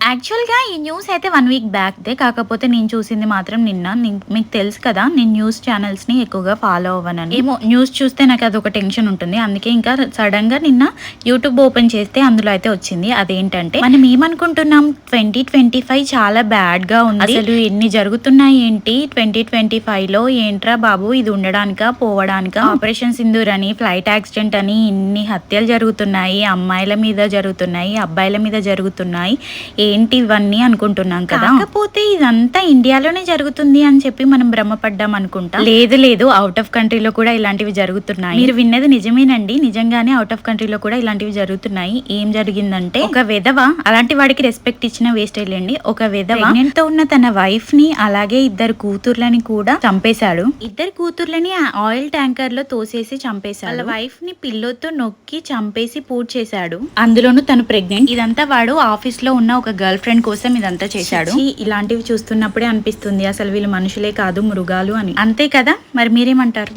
యాక్చువల్‌గా ఈ న్యూస్ అయితే 1 వీక్ బ్యాక్‌దే. కాకపోతే నేను చూసింది మాత్రం నిన్న. మీకు తెలుసు కదా! నేను న్యూస్ ఛానెల్స్‌ని ఎక్కువగా ఫాలో అవ్వనని. ఏమో న్యూస్ చూస్తే నాకు అదొక టెన్షన్ ఉంటుంది. అందుకే ఇంకా సడెన్‌గా నిన్న యూట్యూబ్ ఓపెన్ చేస్తే అందులో అయితే వచ్చింది. అదేంటంటే మనం ఏమనుకుంటున్నాం 2025 చాలా బ్యాడ్‌గా ఉంది. అసలు ఎన్ని జరుగుతున్నాయి ఏంటి 2025లో ఏంట్రా బాబు ఇది ఉండడానికా? పోవడానికా? ఆపరేషన్ సింధూర్ అని, ఫ్లైట్ యాక్సిడెంట్ అని ఇన్ని హత్యలు జరుగుతున్నాయి. అమ్మాయిల మీద జరుగుతున్నాయి, అబ్బాయిల మీద జరుగుతున్నాయి. ఏంటి ఇవన్నీ అనుకుంటున్నాం కదా. కాకపోతే ఇదంతా ఇండియాలోనే జరుగుతుంది అని చెప్పి మనం భ్రమపడ్డాం అనుకుంటా. లేదు అవుట్ ఆఫ్ కంట్రీలో కూడా ఇలాంటివి జరుగుతున్నాయి. మీరు విన్నది నిజమేనండి. నిజంగానే అవుట్ ఆఫ్ కంట్రీలో కూడా ఇలాంటివి జరుగుతున్నాయి. ఏం జరిగిందంటే ఒక విధవ, అలాంటి వాడికి రెస్పెక్ట్ ఇచ్చిన వేస్ట్ అయ్యండి. ఒక విధవ ప్రెగ్నెంట్ తో ఉన్న తన వైఫ్ ని అలాగే ఇద్దరు కూతుర్లని కూడా చంపేశాడు. ఇద్దరు కూతుర్లని ఆయిల్ ట్యాంకర్ లో తోసేసి చంపేశాడు. వాళ్ళ వైఫ్ ని పిల్లోతో నొక్కి చంపేసి పూర్తి చేశాడు. అందులోనూ తను ప్రెగ్నెంట్. ఇదంతా వాడు ఆఫీస్ లో ఉన్న ఒక గర్ల్ ఫ్రెండ్ కోసం ఇదంతా చేశాడు. ఇలాంటివి చూస్తున్నప్పుడే అనిపిస్తుంది అసలు వీళ్ళు మనుషులే కాదు మృగాలు అని. అంతే కదా, మరి మీరేమంటారు?